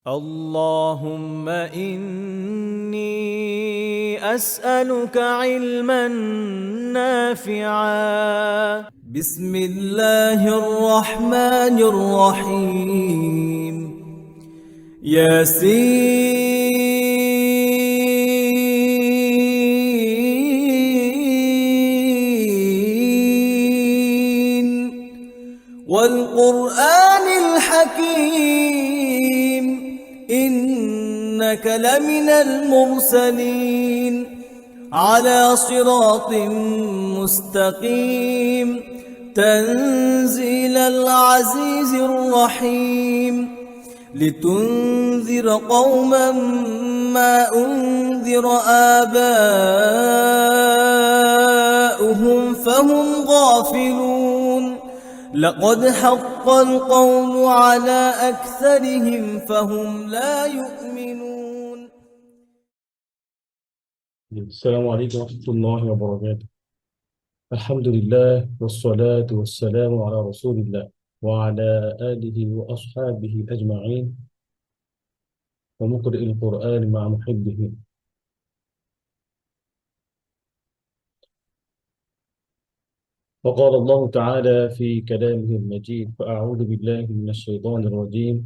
اللهم إني أسألك علما نافعا. بسم الله الرحمن الرحيم. ياسين والقرآن الحكيم إنك لمن المرسلين على صراط مستقيم تنزيل العزيز الرحيم لتنذر قوما ما أنذر آباؤهم فهم غافلون لقد حق القول على أكثرهم فهم لا يؤمنون. السلام عليكم ورحمة الله وبركاته. الحمد لله والصلاة والسلام على رسول الله وعلى آله وأصحابه أجمعين ومقرئ القرآن مع محبه. وقال الله تعالى في كلامه المجيد: فأعوذ بالله من الشيطان الرجيم.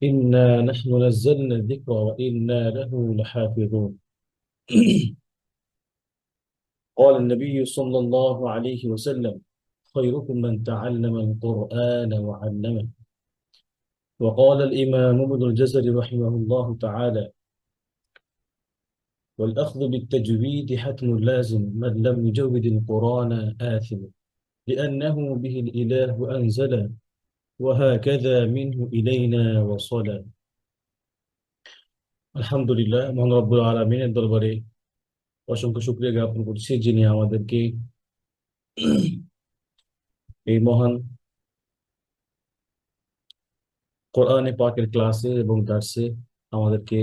إنا نحن نزلنا الذكر وإنا له لحافظون. قال النبي صلى الله عليه وسلم: خيركم من تعلم القرآن وعلمه. وقال الإمام ابن الجزري رحمه الله تعالى: والأخذ بالتجويد حتم لازم، من لم يجود القرآن آثم، لأنه به الإله أنزل، وهكذا منه إلينا وصل. আলহামদুলিল্লাহ, মহান রব্বুল আলামিনের দরবারে অসংখ্য শুকরিয়া জ্ঞাপন করছি, যিনি আমাদেরকে এই মহান কোরআনে পাকের ক্লাসে এবং দার্সে আমাদেরকে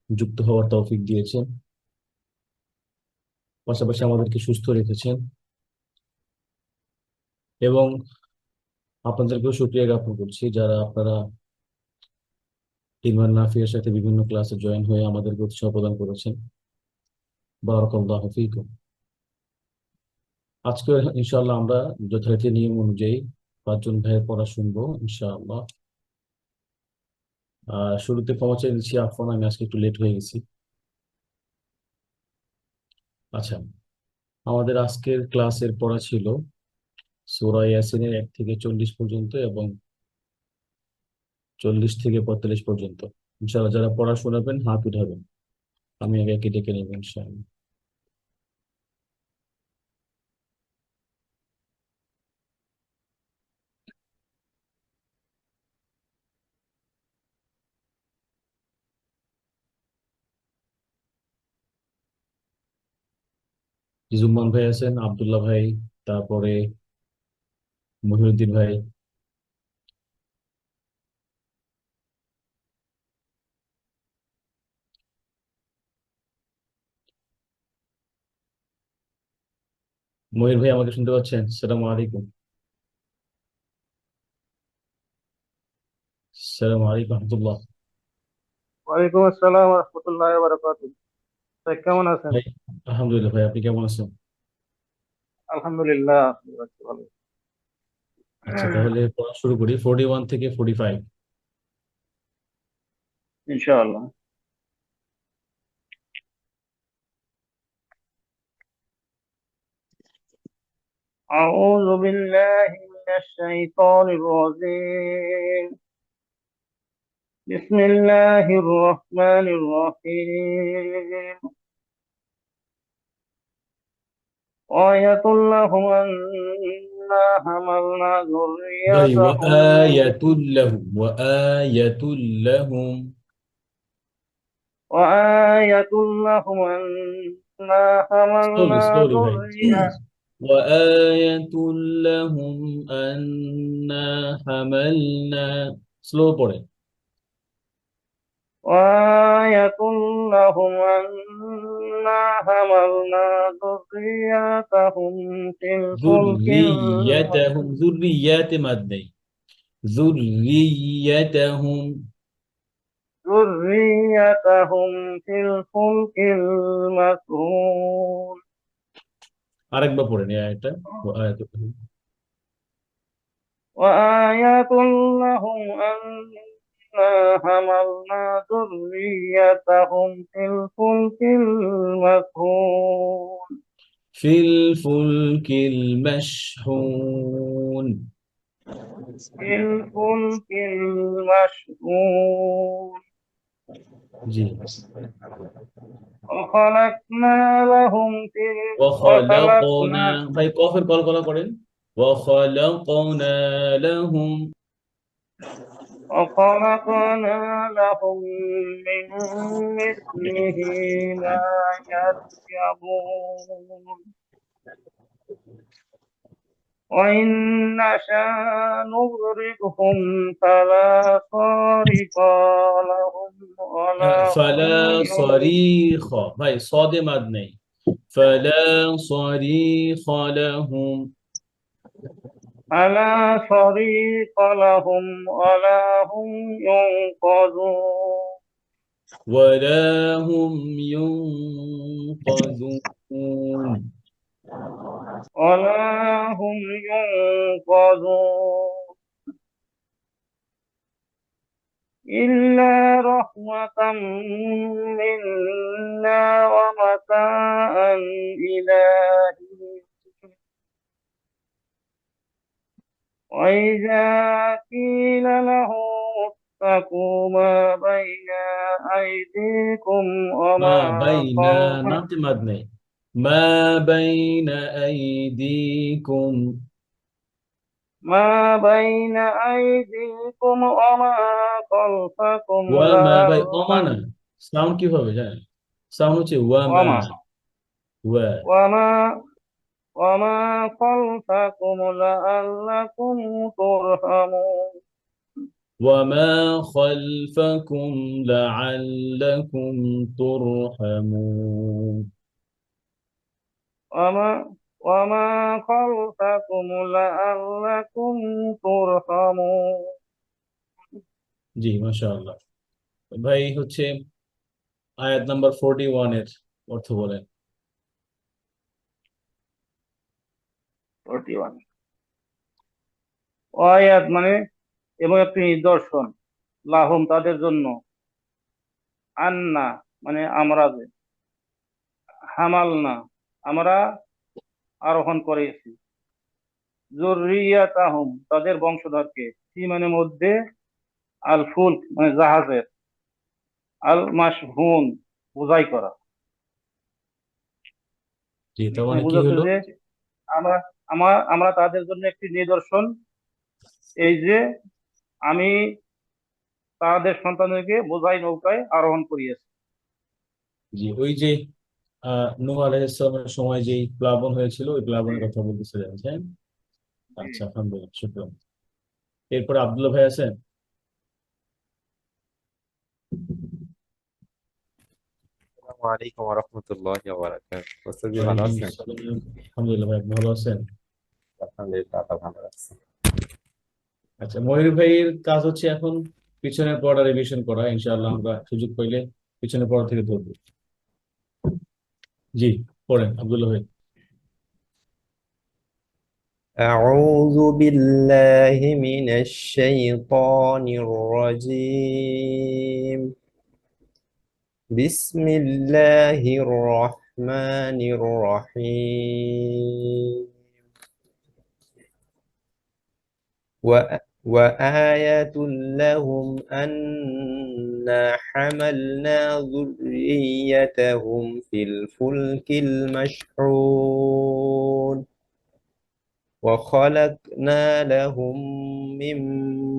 যুক্ত হওয়ার তৌফিক দিয়েছেন, পাশাপাশি আমাদেরকে সুস্থ রেখেছেন এবং আপনাদেরকেও শুকরিয়া জ্ঞাপন করছি যারা আপনারা ইলমান নাফিয়ার সাথে বিভিন্ন ক্লাসে জয়েন হয়ে আমাদেরকে উৎসাহ প্রদান করেছেন। বারাকাল্লাহু ফীকুম। আজকে ইনশাআল্লাহ আমরা যথারীতি নিয়ম অনুযায়ী 5 জন ভাইয়ের পড়া শুনবো ইনশাআল্লাহ। শুরুতে ক্ষমা চেয়ে নিচ্ছি, আফওয়ান, আমি আজকে একটু লেট হয়ে গেছি। আচ্ছা, আমাদের আজকের ক্লাসের পড়া ছিল সূরা ইয়াসিনের 1 থেকে 40 পর্যন্ত এবং 40 থেকে 45 পর্যন্ত। ইনশাআল্লাহ যারা পড়া শোনাবেন হাত উঠাবেন, আমি আগে একে ডেকে নেব ইনশাআল্লাহ। জুম্মান ভাই আছেন, আব্দুল্লাহ ভাই, তারপরে মহিউদ্দিন ভাই। মহির ভাই আমাকে শুনতে পাচ্ছেন? আসসালামু আলাইকুম। আসসালামু আলাইকুম রহমতুল্লাহ। ওয়ালাইকুম আসসালাম ওয়া রাহমাতুল্লাহি ওয়া বারাকাতুহু। ভাই কেমন আছেন? ভাই আলহামদুলিল্লাহ। ভাই আপনি কেমন আছেন? আলহামদুলিল্লাহ, আছি ভালো। আচ্ছা, তাহলে পড়া শুরু করি 41 থেকে 45। ইনশাআল্লাহ। أعوذ بالله من الشيطان الرجيم. بسم الله الرحمن الرحيم. آية لهم أنا حملنا ভাই ذريتهم وآية لهم، وآية لهم. وآية لهم أنا slowly حملنا slowly ভাই। ذريتهم وآية لهم أنا حملنا، স্লো পড়ে। وآية لهم أنا حملنا ذريتهم في الفلك ذريتهم، ذريات مد নেই, ذريتهم ذريتهم في الفلك المشحون আরেকবার পড়েন এই আয়াতটা আয়াত وآية لهم أنا حملنا ذريتهم في الفلك المشحون في الفلك المشحون في الفلك المشحون জি وخلقنا لهم في وخلقنا وخلقنا ভাই কফের কলকলা করেন وخلقنا لهم وخلقنا لهم من مثله ما يركبون وإن نشأ نغرقهم فلا صارخ لهم ولا هم فلا صريخ ভাই صادم مد নেই فلا صريخ لهم فلا صريخ لهم ولا هم ينقذون ولا هم ينقذون ولا هم ينقذون إلا رحمة منا ومتاعا إلى حين وإذا قيل له اتقوا ما بين أيديكم ما وما بين خلفكم নামতে মাদ নেই ما بين أيديكم ما بين أيديكم وما خلفكم وما ভাই لعلكم ওমানা সাউন্ড কিভাবে জানেন সাউন্ড হচ্ছে ওয়ামা وما ওয়া وما وما خلفكم لعلكم ترحمون وما خلفكم لعلكم ترحمون وما خلفكم لعلكم ترحمون জি মাশাআল্লাহ ভাই হচ্ছে আয়াত নাম্বার 41 এর অর্থ বলেন 41 আয়াত মানে এবং একটি নিদর্শন লাহুম তাদের জন্য আন্না মানে আমরা যে হামালনা আমরা আরোহণ করেছি যুররিয়াতাহুম তাদের বংশধরকে ফি মানে মধ্যে আল ফুলক মানে জাহাজের আল মাশহুন বোঝাই করা জি তার এখানে মানে কি বুঝাচ্ছে হলো যে আমরা আমরা তাদের জন্য একটি নিদর্শন এই যে আমি তাদের সন্তানদেরকে বোঝাই নৌকায় আরোহণ করিয়েছি জি ওই যে নূহ আলাইহিস সালামের সময় যেই প্লাবন হয়েছিল ওই প্লাবনের কথা বলতেছিলেন হ্যাঁ আচ্ছা আলহামদুলিল্লাহ শুকরান এরপর আব্দুল্লাহ ভাই আছেন আসসালামু আলাইকুম ওয়া রাহমাতুল্লাহি ওয়া বারাকাতুহু। ওস্তাদ জি ভালো ওয়ালাইকুম আছেন? আসসালাম আলহামদুলিল্লাহ ভাই আপনি ভালো আছেন আলহামদুলিল্লাহ আল্লাহ ভালো রাখছেন। আচ্ছা ময়ূর ভাইয়ের কাজ হচ্ছে এখন পিছনের পড়া রিভিশন করা ইনশাআল্লাহ আমরা সুযোগ পাইলে পিছনের পড়া থেকে ধরবো জি পড়েন আব্দুল্লাহ ভাই أعوذ بالله من الشيطان الرجيم. بسم الله الرحمن الرحيم. وآية لهم أنا حملنا ذريتهم في الفلك المشحون وخلقنا لهم من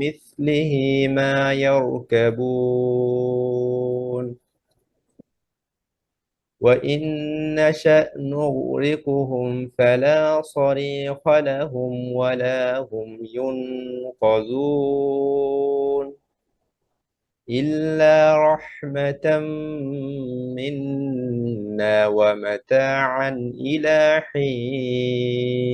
مثله ما يركبون وإن نشأ نغرقهم فلا صريخ لهم ولا هم ينقذون إلا رحمة منا ومتاعا إلى حين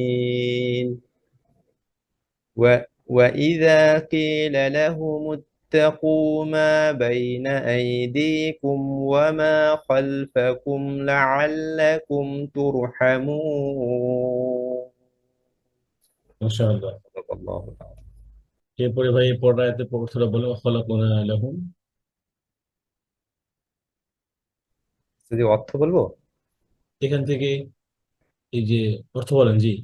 وإذا قيل لهم واتقوا ما بين أيديكم وما خلفكم لعلكم ترحمون মাশাআল্লাহ। صدق الله تعالى এরপরে ভাই এই পর্যায়ে পড়াটা বলে খালাকুনা লাহুম। যদি অর্থ বলবো এখান থেকে এই যে অর্থ বলেন জি।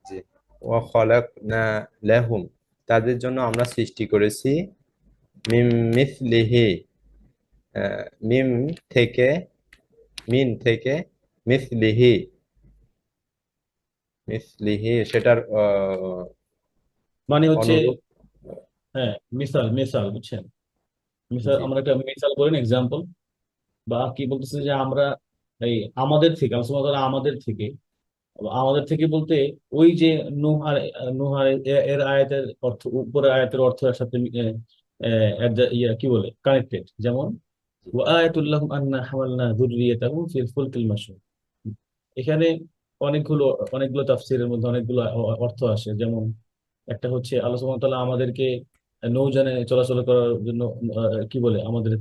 জি ওয়াখালাকনা লাহুম তাদের জন্য আমরা সৃষ্টি করেছি মিম মিসলিহি মিম থেকে মিন থেকে মিসলিহি মিসলিহি সেটার মানে হচ্ছে অনুরূপ হ্যাঁ, মিসাল মিসাল বুঝছেন। মিসাল জি আমরা একটা মিসাল করেন এক্সাম্পল, বা কি বলতেছে যে আমরা এই আমাদের থেকে আল্লাহ সুবহানাহু ওয়া তাআলা আমাদের থেকে বলতে ওই যে নূহ আর নূহ আর এর আয়াতের অর্থ, উপরের আয়াতের অর্থের সাথে কি বলে কানেক্টেড। যেমন ওয়া আয়াতুল লাহুম আন্না হামালনা যুররিয়াতাহুম ফিল ফুলকিল মাশহুন। এখানে অনেকগুলো অনেকগুলো তাফসীরের মধ্যে অনেকগুলো অর্থ আসে। যেমন একটা হচ্ছে আল্লাহ সুবহানাহু ওয়া তাআলা আমাদেরকে নৌযানে চলাচল করার জন্য কি বলে আমাদের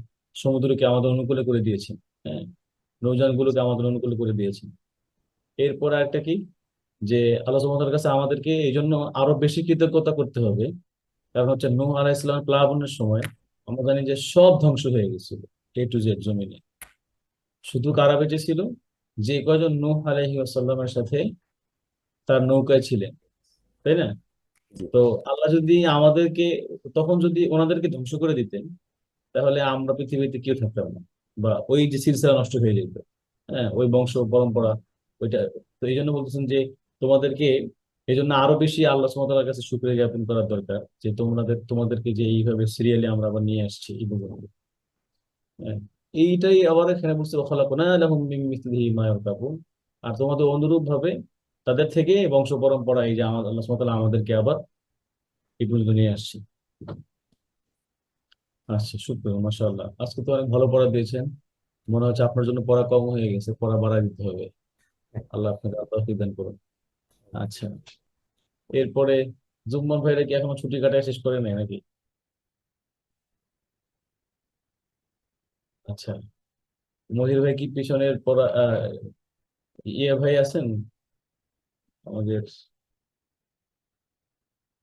সমুদ্রকে আমাদের অনুকূলে করে দিয়েছেন। হ্যাঁ, নৌযানগুলোকে আমাদের অনুকূলে করে দিয়েছেন। এরপর আরেকটা কি, যে আল্লাহ সুবহানাহু ওয়া তাআলার কাছে আমাদেরকে এই জন্য আরো বেশি কৃতজ্ঞতা করতে হবে। কারণ হচ্ছে নূহ আলাইহিস সালামের প্লাবনের সময় আমরা জানি যে সব ধ্বংস হয়ে গেছিল, A to Z জমিনে। শুধু কারা বেঁচে ছিল? যে কয়জন নূহ আলাইহিস সালামের সাথে তার নৌকায় ছিলেন, তাই না? জি তো আল্লাহ যদি আমাদেরকে তখন যদি ওনাদেরকে ধ্বংস করে দিতেন, তাহলে আমরা পৃথিবীতে কেউ থাকতাম না, বা ওই যে সিলসিলা নষ্ট হয়ে যেত। হ্যাঁ, ওই বংশ পরম্পরা ওইটা। তো এই জন্য বলতেছেন যে তোমাদেরকে এই জন্য আরো বেশি আল্লাহ সুবহানাহু ওয়া তাআলার কাছে শুকরিয়া জ্ঞাপন করার দরকার, যে তোমাদেরকে যে এইভাবে সিরিয়ালি আমরা আবার নিয়ে আসছি এই বুঝুন। হ্যাঁ, এইটাই আবার এখানে বলছে ওয়াখালাকুনা লাহুম মিন মিসলিহি মা ইয়ারকাবুন। আর তোমাদের অনুরূপ ভাবে তাদের থেকে বংশ পরম্পরা এই যে আল্লাহ সুবহানাহু ওয়া তাআলা আমাদেরকে আবার এই পর্যন্ত নিয়ে আসছে। আচ্ছা, শুক্রিয়া, মাশাআল্লাহ। আজকে তো অনেক ভালো পড়া দিয়েছেন। মনে হচ্ছে আপনার জন্য পড়া কম হয়ে গেছে, পড়া বাড়ায় দিতে হবে। আল্লাহ আপনাকে আল্লাহ দান করুন। আচ্ছা, এরপরে জুম্মন ভাইরা কি এখনো ছুটি কাটায় শেষ করে নাই নাকি? আচ্ছা, মহির ভাই কি পিছনের পড়া ইয়ে ভাই আছেন আমাদের?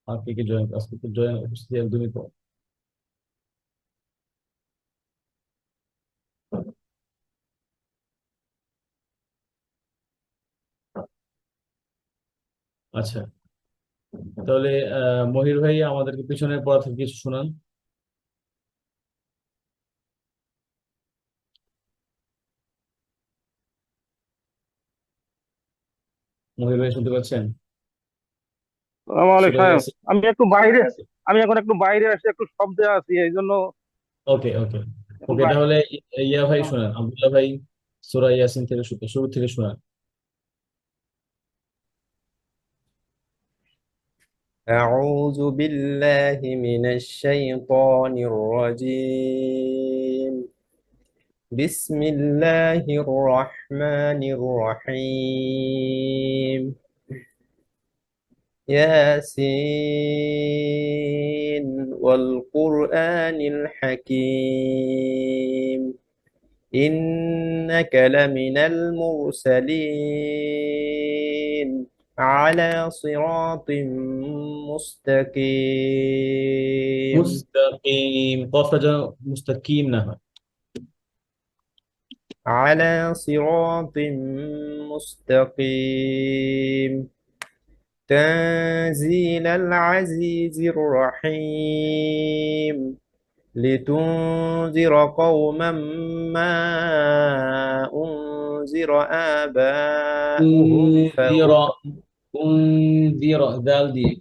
আর কে কে জয়েন আজকে তো জয়েন উপস্থিতি একদমই কম। আচ্ছা, তাহলে মহির ভাই আমাদেরকে পিছনের পড়া থেকে কিছু শোনান। মহির ভাই শুনতে পাচ্ছেন? আসসালামু আলাইকুম সূরা সাহেব। ইয়াসিন। আমি একটু বাইরে, আমি এখন একটু বাইরে আসি, একটু শব্দে আছি, এই জন্য ওকে ওকে এখন ওকে, তাহলে ইয়া ভাই শোনান, আব্দুল্লাহ ভাই সূরা ইয়াসিন থেকে শুরু থেকে শোনান। أعوذ بالله من الشيطان الرجيم بسم الله الرحمن الرحيم ياسين والقرآن الحكيم إنك لمن المرسلين على صراط مستقيم মুস্তাকিম, কফটা যেন মুস্তাকিম না হয়। على صراط مستقيم تنزيل العزيز الرحيم لتنذر قوما ما أنذر آباؤهم উনজিরা, فهم উনজিরা দাল দিয়ে।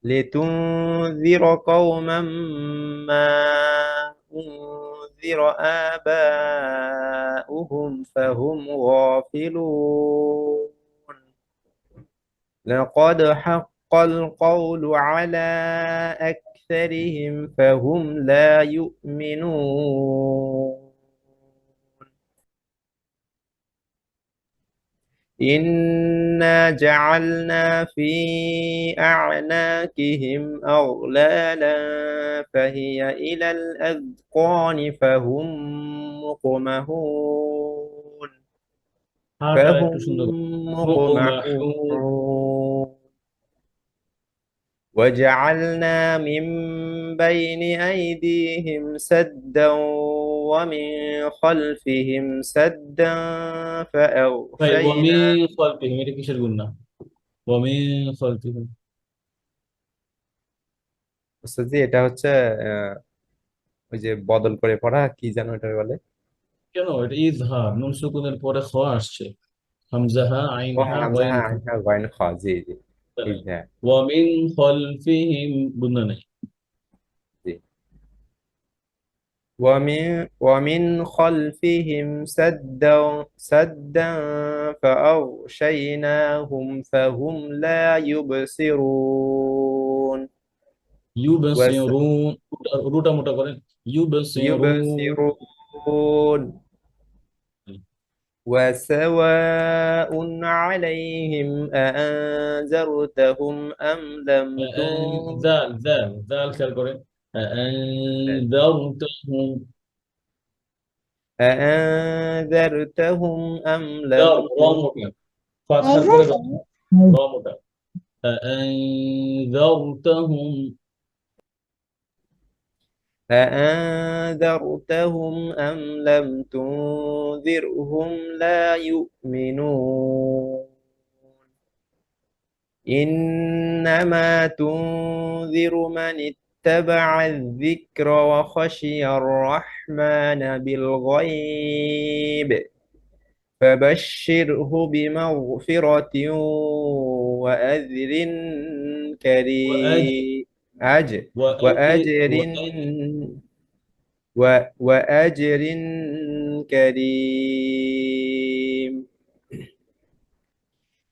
لتنذر قوما ما أنذر آباؤهم فهم غافلون لقد حق القول على أكثرهم فهم لا يؤمنون إنا جعلنا في أعناقهم أغلالا فهي إلى الأذقان فهم مقمحون হাটা فهم একটু সুন্দর মুকুমাহুন مقمحون وجعلنا من بين أيديهم سدا ومن خلفهم سدا ভাই فأغشينا ওয়ামিন খালফিহিম এটা কিসের গুণ না ওয়ামিন খালফিহিম বুঝতেছি এটা হচ্ছে আহ, ওই যে বদল করে পড়া কি যেন এটা বলে কেন এটা ইজহার নুন সুকুনের পরে খ আসছে হামজাহা আইন ও হা হামজা ওয়াইন হ্যাঁ খ হ্যাঁ গয়েন খ জি জি এই হ্যাঁ ওয়ামিন খালফিহিম গুণ নাই জি ومن خلفهم سدا فأغشيناهم فهم لا يبصرون ইউবাসিরুন রুটা মোটা করেন ইউবাসিরুন يبصرون وسواء عليهم أأنذرتهم أم لم জাল জাল জাল খেয়াল করেন আনজারতাহুম أأنذرتهم أم দাও لم র মোটা ফাতহার পরে র মোটা আনজারতাহুম أأنذرتهم أم لم تنذرهم لا يؤمنون إنما تنذر من اتبع الذكر وخشي الرحمن بالغيب فبشره بمغفرة وأجر وأج كريم وأجر وأجر وأجر كريم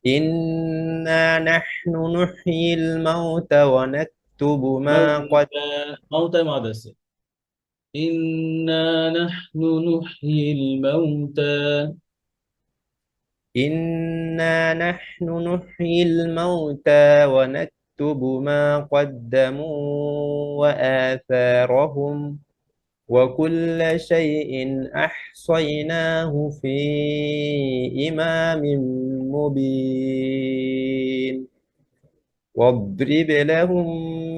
إنا نحن نحيي الموتى ونكتب ما قد موتى موتى مع دسة إنا نحن نحيي الموتى إنا نحن نحيي الموتى ونكتب ما قدموا وآثارهم وكل شيء أحصيناه في إمام مبين واضرب لهم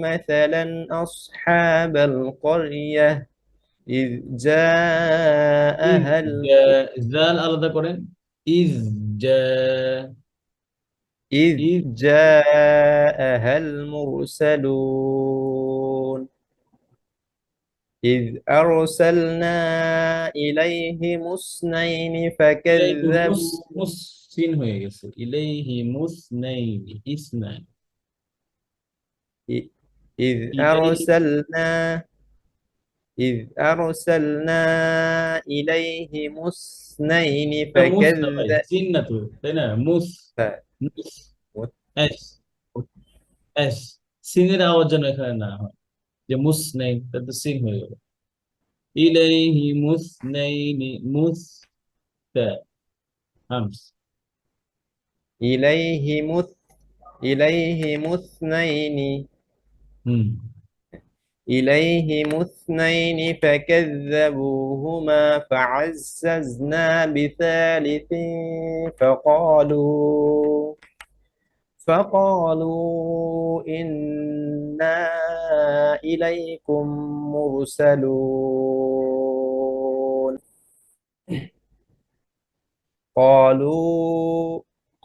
مثلا أصحاب القرية إذ إذ جاءها جاء زال আলাদা করেন إذ جاء إذ إذ جاءها المرسلون إذ أرسلنا إليهم اثنين إليه فكذبوا মুসিন হয়ে গেছে ইলাইহি মুসনাইনি ইসনাইন إذ ইলাইহি أرسلنا إذ أرسلنا إليهم اثنين এটা মুস না ভাই فكذب সিন না তো তাই না মুস মুস এস এস সিনের আওয়াজ যেন এখানে না হয় যে মুসনাইন তাহলে তো সিন হয়ে গেল ইলাইহি মুসনাইনি মুস তা হামস إليهم إليهم اثنين হুম إليهم اثنين فكذبوهما فعززنا بثالث فقالوا إنا إليكم مرسلون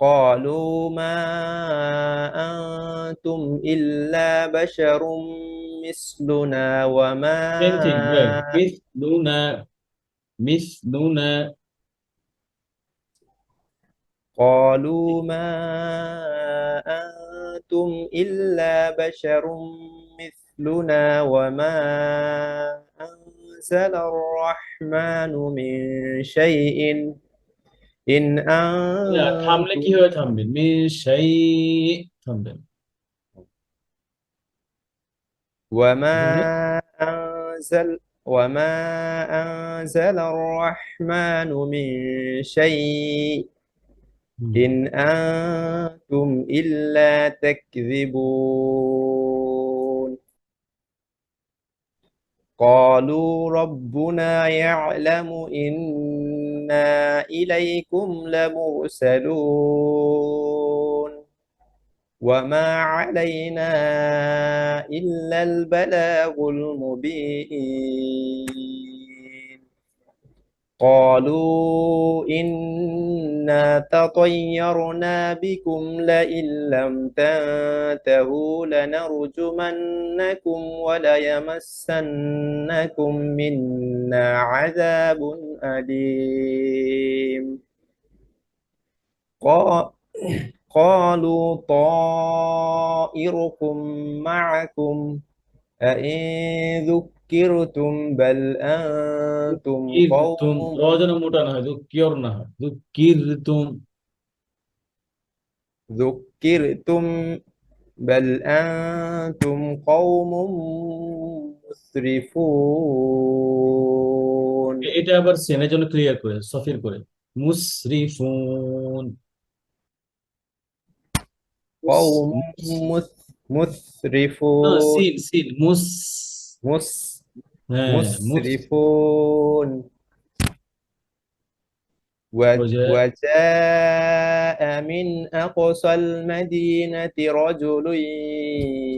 قالوا ما أنتم إلا بشر مثلنا সেম থিং মিসলুনা মিসলুনা قالوا ما أنتم إلا بشر مثلنا وما أنزل الرحمن من شيء إن থামলে أنتم কিভাবে থামবেন মিশাই থামবেন وما এজন্য وما أنزل الرحمن من شيء ইন আনতুম ইল্লা তাকযিবুন قالوا ربنا يعلم إنا إليكم لمرسلون وما علينا إلا البلاغ المبين قالوا إنا تطيرنا بكم لئن لم تنتهوا لنرجمنكم وليمسنكم منا عذاب أليم قا- قالوا طائركم معكم أئن ذكرتم بل أنتم দুঃখিরতুম, قوم র যেন মোটা না হয়, দুঃখিয়র না হয়, দুঃখিরতুম। ذكرتم بل أنتم قوم مسرفون এটা আবার সেনের জন্য ক্লিয়ার করে, সফির করে, মুসরিফুন। মুস قوم মুস না, مسرفون সিন সিন মুস। مس হ্যাঁ, মুস। مسرفون বোঝা। وجاء من أقصى المدينة رجل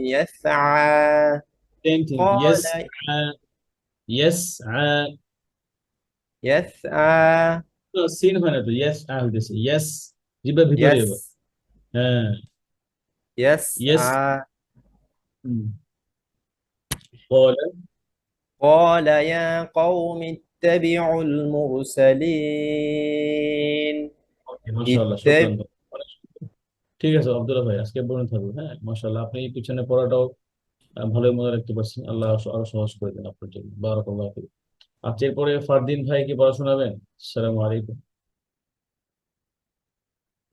يسعى সেম থিং, قال ইয়েস। ইয়েস। يسعى সিন হয় না তো, ইয়েস হইতেছে, ইয়েস জিব্বা ভিতরে এবার। يس হ্যাঁ, ইয়েস। يسعى বলে। قال يا قوم اتبعوا المرسلين মাশাআল্লাহ, শুকরান ভাই, অনেক সুন্দর। ঠিক আছে আব্দুল্লাহ ভাই, আজকে বলে থাকবো। হ্যাঁ, মাশাআল্লাহ, আপনি এই পিছনে পড়াটাও ভালোই মনে রাখতে পারছেন। আল্লাহ আরো সহজ করে দেন আপনার জন্য, বারাকাল্লাহু ফিক। আচ্ছা, এরপরে ফারদিন ভাই কি পড়া শোনাবেন? আসসালামু আলাইকুম।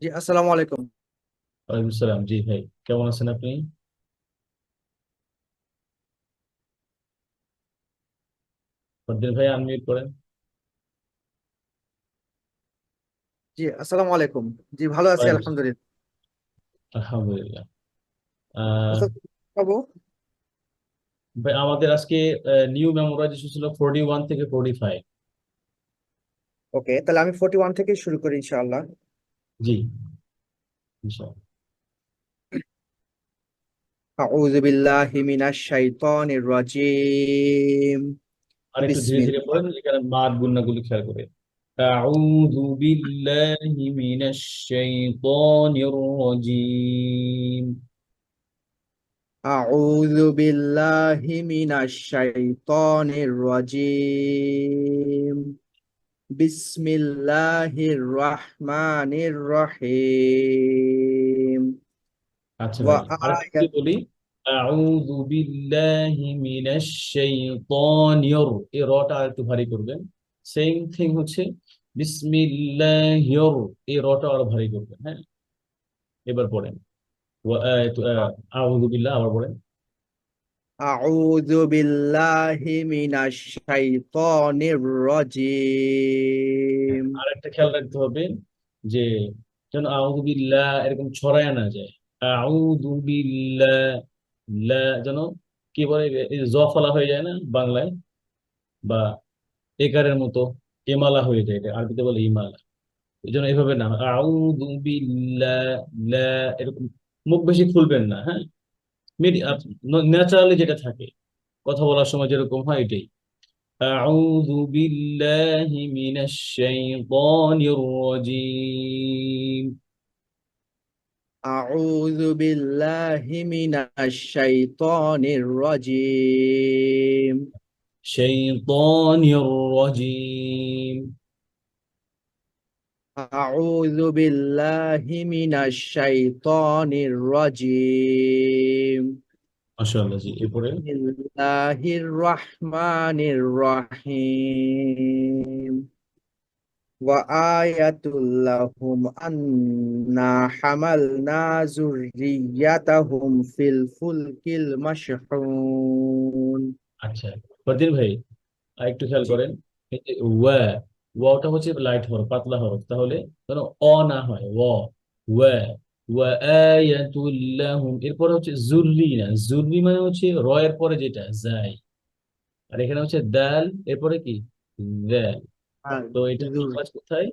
জি আসসালামু আলাইকুম। ওয়ালাইকুম সালাম। জি ভাই, কেমন আছেন আপনি? ফারদিন ভাই আনমিউট করেন। জি আসসালামু আলাইকুম। জি ভালো আছি ওয়ালাইকুম সালাম। আলহামদুলিল্লাহ। আলহামদুলিল্লাহ। আহ আচ্ছা, বাবু। ভাই, আমাদের আজকে নিউ মেমোরাইজেশন ছিল 41 থেকে 45। ওকে, তাহলে আমি 41 থেকে শুরু করি ইনশাআল্লাহ। জি, ইনশাআল্লাহ। আউযু বিল্লাহি মিনাশ শাইতানির রাজিম। আর একটু ধীরে ধীরে বিসমিল্লাহ। পড়েন, এখানে মাদ গুন্নাগুলি খেয়াল করে। আউযু বিল্লাহি মিনাশ শাইতানির রাজিম। আউযু বিল্লাহি মিনাশ শাইতানির রাজিম। বিসমিল্লাহির রাহমানির রহিম। আচ্ছা ওয়া ভাই, আরেকটু যদি বলি, আউযু বিল্লাহি মিনাশ শাইতানির, এই রটা আরেকটু ভারী করবেন। সেম থিং হচ্ছে বিসমিল্লাহির, এই রটা আরো ভারী করবেন। হ্যাঁ, এবার পড়েন। আউযু বিল্লাহ, আবার পড়েন। আউযু বিল্লাহি মিনাশ শাইতানির রাজিম। আর একটা খেয়াল রাখতে হবে যে যেন আউযু বিল্লাহ এরকম ছড়ায় না যায়। আউযু বিল্লাহ, লা যেন কি বলে, এই যে জফলা হয়ে যায় না বাংলায়, বা একারের মতো এমালা হয়ে যায়, এটা আরবিতে বলে ইমালা। এই জন্য এভাবে না, আউযু বিল্লাহ, লা, এরকম মুখ বেশি খুলবেন না। হ্যাঁ, ন্যাচারালি যেটা থাকে কথা বলার সময় যেরকম হয় এটাই। أعوذ بالله من الشيطان الرجيم। আউযু বিল্লাহি মিনাশ শাইতানির রাজিম। شيطان الرجيم। আউযু বিল্লাহি মিনাশ শাইতানির রাজিম। মাশাআল্লাহ। জি, এরপরে বিসমিল্লাহির রহমানির রহিম। وآية لهم أنا حملنا ذريتهم في الفلك المشحون। আচ্ছা, ফরদিন ভাই, আরেকটু খেয়াল জি করেন। এই যে ওয়া, ওয়াওটা হচ্ছে লাইট হরফ, পাতলা হরফ, তাহলে যেন অ না হয়, ওয়া ওয়া আয়াতুল লাহুম। এরপরে হচ্ছে জুররি, না জুররি মানে হচ্ছে র এর পরে যেটা যায়, আর এখানে হচ্ছে দাল, এরপরে কি দাল। আর তো এটা জুর কাজ কোথায়,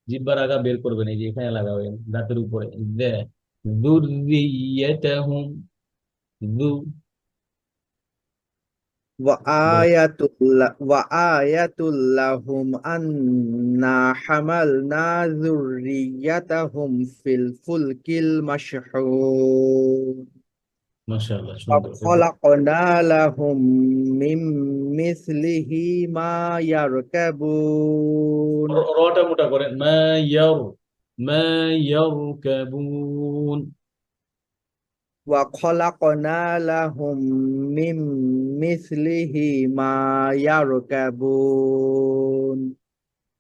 জিহ্বার আগা বের করবেন, এই যে এখানে লাগাবেন দাঁতের উপরে, দা, যুররিয়াতাহুম, যু, বলে ওয়া আয়াতুল্লাহুম আন্না হামালনা যুররিয়াতাহুম ফিল ফুলকিল মাশহুন মাশাআল্লাহ, ওয়া সুন্দর। এরপর খলাকনা লাহুম মিন মিসলিহি মা ইয়ারকাবুন রটা মোটা করেন, মা ইয়ারকাবুন। ওয়া খলাকনা লাহুম মিন মিসলিহি মা ইয়ারকাবুন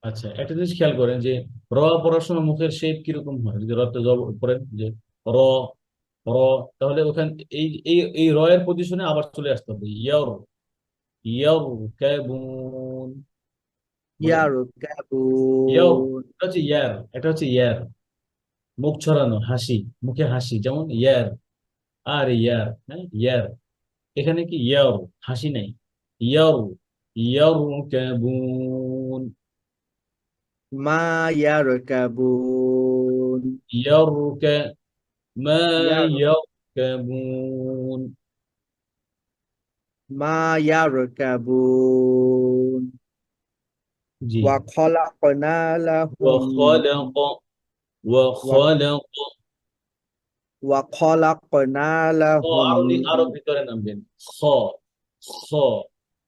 আচ্ছা, একটা জিনিস খেয়াল করেন যে র পড়ার সময় মুখের শেপ কিরকম হয়, যদি রতে জব পড়েন যে র, র, তাহলে ওখান এই এই এই র এর পজিশনে আবার চলে আসতে হবে, ইয়ারকাবুন, বলেন ইয়ারকাবুন এটা হচ্ছে ইয়ার, এটা হচ্ছে ইয়ার, মুখ ছড়ানো হাসি, মুখে হাসি, যেমন ইয়ার, আর ইয়ার, হ্যাঁ ইয়ার। এখানে কি ইয়ার, হাসি নাই, ইয়ার, ইয়ারকাবুন, মা ইয়ারকাবুন ইয়ারকা, মা ইয়ার ইয়ারকাবুন। মা ইয়ারকাবুন জি, ওয়া খলাকনা লাহুম وخلق ওয়া وخلق ওয়া খলাকনা খ, লাহুম আরো ভিতরে নামবেন, খ, খ,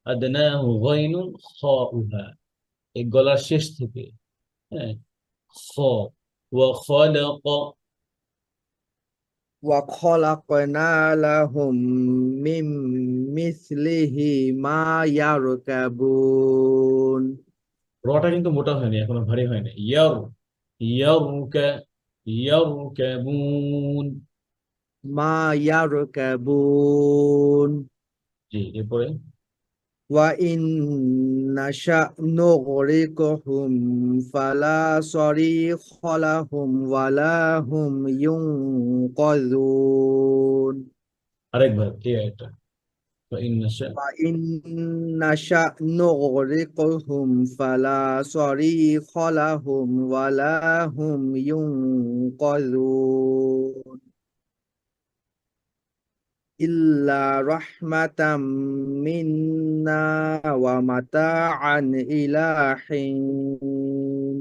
আদনাহু গাইনুন খাউহা, এই গলার শেষ থেকে, হ্যাঁ, খ, وخلق, ওয়া খলাকনা লাহুম মিন মিসলিহি মা ইয়ারকাবুন রটা কিন্তু মোটা হয়নি, এখনো ভারী হয়নি, ইয়ারকা, ইয়ারকাবুন। মা ইয়ারকাবুন জি, এরপরে وَإِن نَّشَأْ نُغْرِقْهُمْ فَلَا صَرِيخَ لَهُمْ وَلَا هُمْ يُنقَذُونَ আরেকবার এই একটা, فإن شاء وَإِن نَّشَأْ نُغْرِقْهُمْ فَلَا صَرِيخَ لَهُمْ وَلَا هُمْ يُنقَذُونَ إِلَّا رَحْمَةً مِنَّا وَمَتَاعًا إِلَىٰ حِينٍ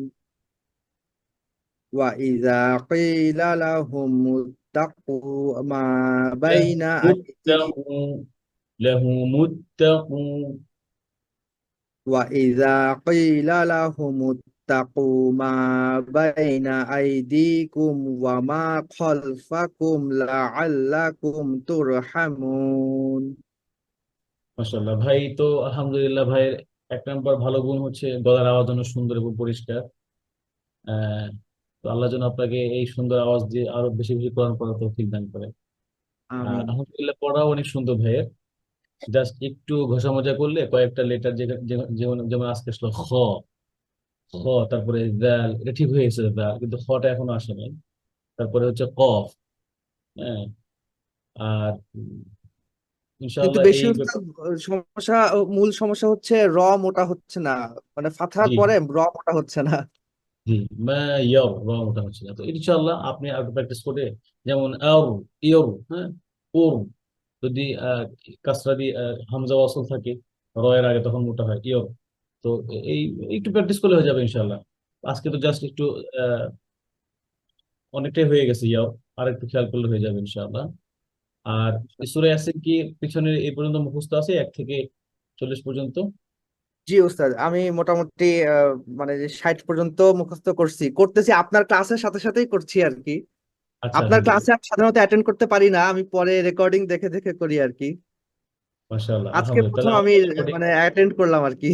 وَإِذَا قِيلَ لَهُمُ اتَّقُوا مَا له بَيْن أَيْدِيكُمْ متقوا، له متقوا. وَإِذَا قِيلَ لَهُمُ اتَّقُوا مَا بَيْنَ أَيْدِيكُمْ وَمَا خَلْفَكُمْ لَعَلَّكُمْ تُرْحَمُونَ মাশাআল্লাহ ভাই, তো আলহামদুলিল্লাহ ভাইয়ের এক নম্বর ভালো গুণ হচ্ছে গলার আওয়াজ যেন সুন্দর এবং পরিষ্কার। আহ তো আল্লাহ যেন আপনাকে এই সুন্দর আওয়াজ দিয়ে আরো বেশি বেশি কোরআন পড়ার তৌফিক দান করে। আর আমিন আলহামদুলিল্লাহ পড়াও অনেক সুন্দর ভাইয়ের, জাস্ট একটু ঘষা মজা করলে কয়েকটা লেটার, যেমন যেমন আজকে আসলো খ, খ, তারপরে দাল, এটা ঠিক হয়ে গেছে দাল, কিন্তু খটা এখনো আসে নাই। তারপরে হচ্ছে কফ, হ্যাঁ, আর কিন্তু ইনশাআল্লাহ বেশি এই উস্তাদ সমস্যা মূল সমস্যা হচ্ছে র মোটা হচ্ছে না মানে ফাতহার জি, পরে র মোটা হচ্ছে না জি, মা ইয়াও, র ওটা হচ্ছে না, তো ইনশাআল্লাহ আপনি আর প্র্যাকটিস করে, যেমন আও, ইয়র, হ্যাঁ, ওর, যদি কাসরা দিয়ে হামজা ওয়াসল থাকে র এর আগে, তখন মোটা হয় ইয়র। তো এই একটু প্র্যাকটিস করলে হয়ে যাবে ইনশাআল্লাহ। আজকে তো জাস্ট একটু আহ, অনেকটাই হয়ে গেছে ইয়াও, আর একটু খেয়াল করলে হয়ে যাবে ইনশাআল্লাহ। আর সূরা ইয়াসিন কি পিছনের এই পর্যন্ত মুখস্থ আছে, 1 থেকে 40 পর্যন্ত? জি উস্তাদ আমি মোটামুটি মানে যে 60 পর্যন্ত মুখস্থ করতেছি আপনার ক্লাসের সাথে সাথেই করছি আর কি আচ্ছা, আপনার আলহামদুলিল্লাহ, ক্লাসে আমি সাধারণত অ্যাটেন্ড করতে পারি না আমি পরে রেকর্ডিং দেখে দেখে করি আর কি মাশাআল্লাহ, আজকে আলহামদুলিল্লাহ, প্রথম তাহলে আমি আমাদের, মানে অ্যাটেন্ড করলাম আর কি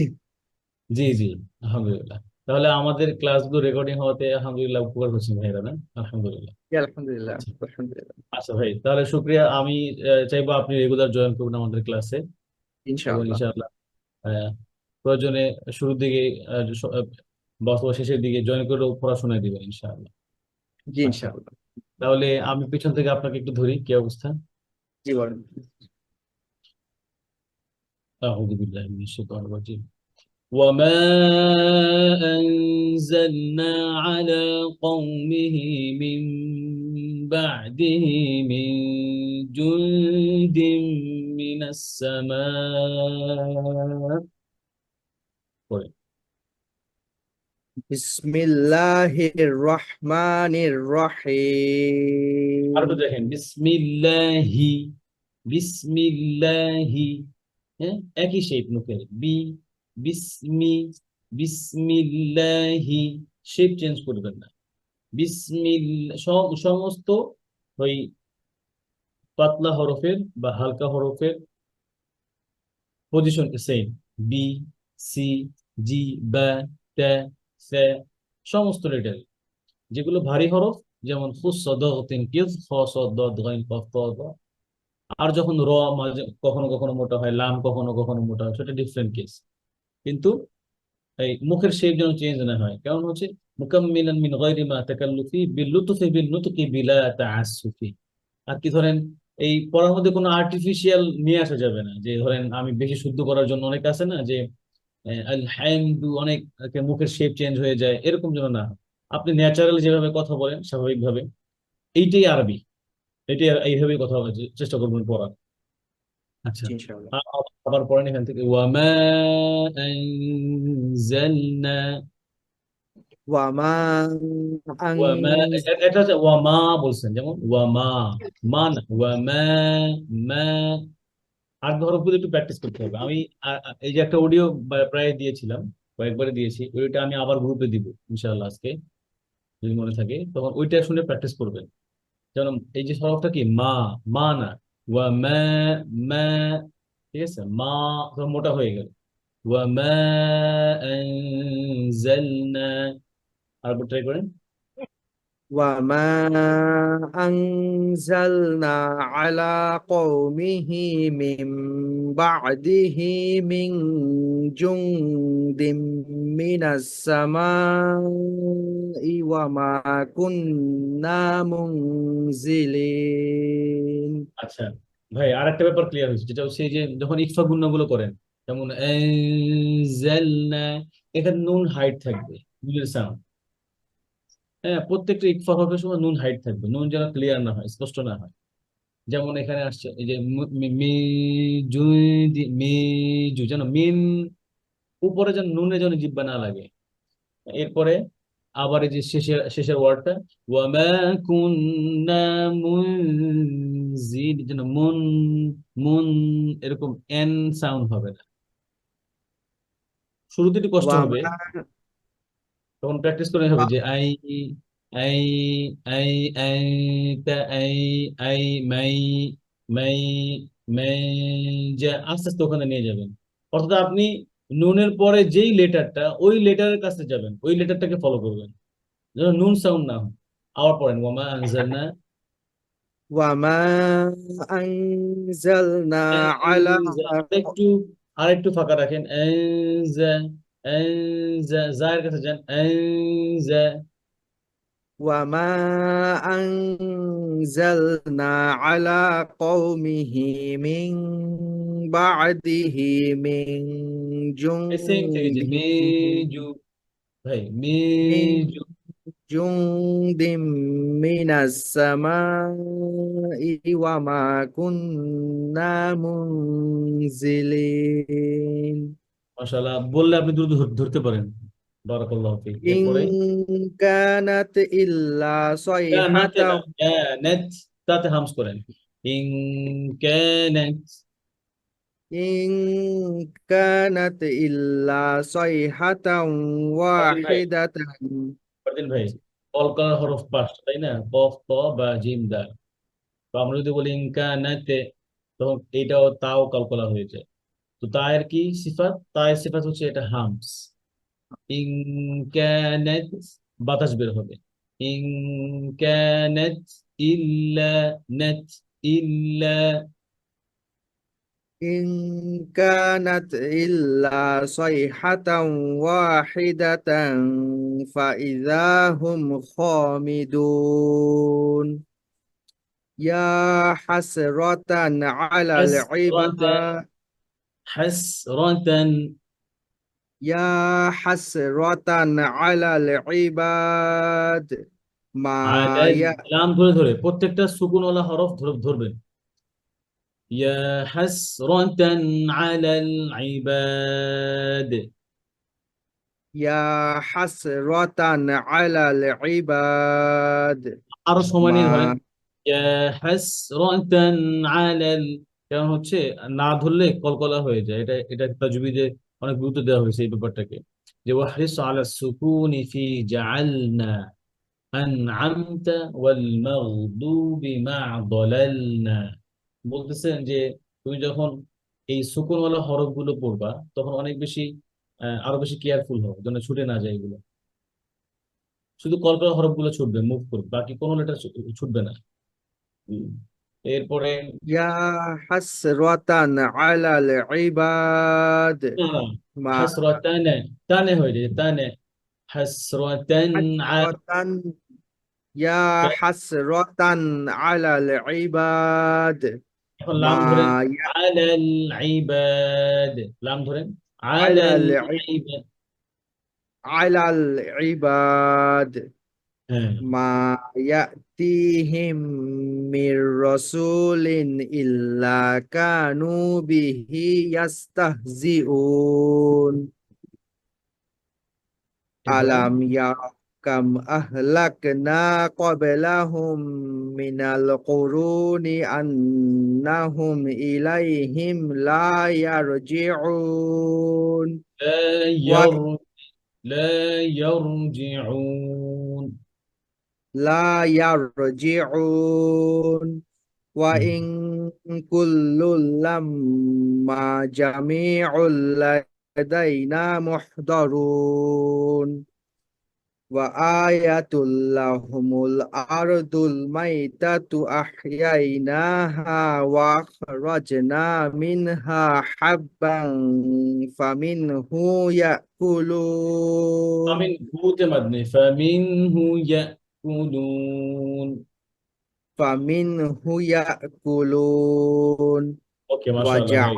জি, জি, আলহামদুলিল্লাহ, তাহলে আমাদের ক্লাসগুলো রেকর্ডিং হওয়াতে আলহামদুলিল্লাহ উপকার হচ্ছে ভাইরা, না? আলহামদুলিল্লাহ। জি, আলহামদুলিল্লাহ আচ্ছা, আলহামদুলিল্লাহ আচ্ছা ভাই, তাহলে শুক্রিয়া। আমি চাইবো আপনি রেগুলার জয়েন করুন আমাদের ক্লাসে, এবং ইনশাআল্লাহ ইনশাআল্লাহ আহ, প্রয়োজনে শুরুর দিকে বা অথবা শেষের দিকে জয়েন করেও পড়াশোনা দিবেন ইনশাআল্লাহ। জি আচ্ছা, ইনশাআল্লাহ। তাহলে আমি পিছন থেকে আপনাকে একটু ধরি, কি অবস্থা। জি বলেন। আউযু বিল্লাহি মিনাশ শাইতানির রাজিম। وما أنزلنا على قومه من بعده من جند من السماء। বিসমিল্লাহির রহমানির আর রহিম। একটু দেখেন, বিসমিল্লাহি, বিসমিল্লাহি, হ্যাঁ, একই শেপ মুখের, বিসমি, বিসমিল্লাহি, শেপ চেঞ্জ করবেন না। সমস্ত ওই পাতলা হরফের বা হালকা হরফের পজিশন সেম। বি, সি, জি, বা, তা, সা, সমস্ত লেটার। যেগুলো ভারী হরফ, যেমন খুস, সদ, তিন, কিজ, খ, সদ, দদ, গাইন, কফ, ত, দ। আর যখন র মাঝে কখনো কখনো মোটা হয়, লাম কখনো কখনো মোটা হয়, সেটা ডিফারেন্ট কেস। কিন্তু এই মুখের শেপ যেন চেঞ্জ না হয়, কেমন হচ্ছে, মুকাম্মিলান মিন গায়রি মা তাকাল্লুফি বিলুতফি বিলনুতকি বিলা তাআসসুফি। আর কি ধরেন, এই পড়ার মধ্যে কোনো আর্টিফিশিয়াল নিয়ে আসা যাবে না, যে ধরেন আমি বেশি শুদ্ধ করার জন্য অনেক আছে না, যে আল হামদু অনেক মুখের শেপ চেঞ্জ হয়ে যায়, এরকম যেন না হয়। আপনি ন্যাচারাল যেভাবে কথা বলেন স্বাভাবিকভাবে, এইটাই আরবি, এটাই এইভাবেই কথা বলার চেষ্টা করবেন পড়ার। আচ্ছা, জি ইনশাআল্লাহ। আবার পড়েন এখান থেকে, ওয়ামা আনজালনা। ওয়ামা আং ওয়ামা, এটা হচ্ছে ওয়ামা বলছেন, যেমন ওয়ামা, মা না, ওয়ামা, মা। আর হরফগুলো একটু প্র্যাকটিস করতে হবে। আমি এই যে একটা অডিও প্রায় দিয়েছিলাম, কয়েকবারে দিয়েছি, ওইটা আমি আবার গ্রুপে দিব ইনশাআল্লাহ আজকে, যদি মনে থাকে তখন ওইটা শুনে প্র্যাকটিস করবেন। যেমন এই যে হরফটা কি, মা, মা না, ওয়ামা, মা, ঠিক আছে, মা তখন মোটা হয়ে গেল। وما أنزلنا। আরেকবার ট্রাই করেন। ওয়ামা আনজালনা আলা কওমিহি মিন বা'দিহি মিন জুনদিম মিনাস সামাই ওয়ামা কুন্না মুনজিলিন। আচ্ছা ভাই, আরেকটা ব্যাপার ক্লিয়ার হয়েছে, যেটা হচ্ছে এই যে যখন ইকফা গুণাগুলো করেন, যেমন আনজালনা, এখানে নুন হাইট থাকবে, নুনের সাউন্ড। হ্যাঁ, প্রত্যেকটা ইকফা হরফের সময় নুন হাইট থাকবে, নুন যেন ক্লিয়ার না হয়, স্পষ্ট না হয়। যেমন এখানে আসছে এই যে মিজু, যেন মিন উপরে যেন নুনে যেন জিব্বা না লাগে। এরপরে আবার এই যে শেষের শেষের ওয়ার্ডটা, ওয়ামা কুন্না মুনজিল, যেন মুন, মুন, এরকম এন সাউন্ড হবে না। শুরুতে একটু কষ্ট হবে, ওয়ামা তখন প্র্যাকটিস করে হবে, যে আই, আই, আই, আই, তা, আই, আই, মাই, মাই, মাই, যে আস্তে আস্তে ওখানে নিয়ে যাবেন। অর্থাৎ আপনি নুনের পরে যেই লেটারটা, ওই লেটারের কাছে যাবেন, ওই লেটারটাকে ফলো করবেন, যেন নুন সাউন্ড না হয়। আবার পড়েন, ওয়ামা আনজালনা। ওয়ামা আনজালনা আলা একটু, আর একটু ফাঁকা রাখেন, আনজা, আনজা, জায়ের কাছে যান, আনজা। وما أنزلنا على قومه من بعده من সেম থেকে جند যে মেজু, ভাই মেজু। من جند من السماء وما كنا منزلين মাশাআল্লাহ, বললে আপনি দ্রুত ধরতে পারেন। বারাকাল্লাহু ফিক। এরপরে إن كانت إلا কানাতে না, صيحة কানাত, তাতে হামস করেন, ইন কানাত। إن كانت إلا صيحة পারদিন ভাই, واحدة পারদিন ভাই, কলকার হরফ পাঁচটা তাই না, কফ, ত, বা জিম, দাল। তো আমরা যদি বলি ইন কানাতে, তখন এইটাও তাও কলকলা হয়ে যায়। তো তায়ের কি সিফাত, তায়ের সিফাত হচ্ছে এটা হামস। ইন কানাত, বাতাস বের হবে। ইন কানাত ইল্লা নাত, ইল্লা। إن كانت إلا صيحة واحدة فإذا هم خامدون يا حسرة على حسرة العباد حسرة يا حسرة على العباد على ما লাম ধরে ধরে প্রত্যেকটা সুকুনওয়ালা হরফ ধরবেন। ইয়া হাসরাতান আলাল ইবাদ, يا حسرة على العباد আরো সময় নিয়ে ধরেন। ما ইয়া হাসরাতান আলাল, কারণ হচ্ছে না ধরলে কলকলা হয়ে যায়। এটা তাজবীদে অনেক গুরুত্ব দেওয়া হয়েছে এই ব্যাপারটাকে, যে ওয়াহরিস আলা সুকুনি ফি জাআলনা আনআমতা ওয়াল মাগদুবি মা দালালনা। বলতেছেন যে তুমি যখন এই সুকুনওয়ালা হরফগুলো পড়বা তখন অনেক বেশি আরো বেশি কেয়ারফুল হবে যেন ছুটে না যায় এগুলো। শুধু কলকলা হরফগুলো ছুটবে, মুভ করবে, বাকি কোনো লেটার ছুটবে না। হুম। এরপরে يا حسرة على العباد ما হাসরাতানে, টানে হয়ে যায়, টানে হাসরাতান حسرة يا حسرة على العباد এখন লাম ধরেন ما আলাল ইবাদ, লাম ধরেন على আলাল ইবাদ। على العباد হ্যাঁ ما يأتيهم من رسول إلا كانوا به يستهزئون এরপরে ألم يروا كم أهلكنا قبلهم من القرون أنهم إليهم لا يرجعون لا ير لا يرجعون. ولا يرجعون হুম। وإن كل لما جميع لدينا محضرون وآية لهم الأرض الميتة أحييناها وأخرجنا منها حبا فمنه يأكلون فمن هو مدني فمنه يأكلون. فمنه يأكلون ওকে, মাশাআল্লাহ ভাই, وجعل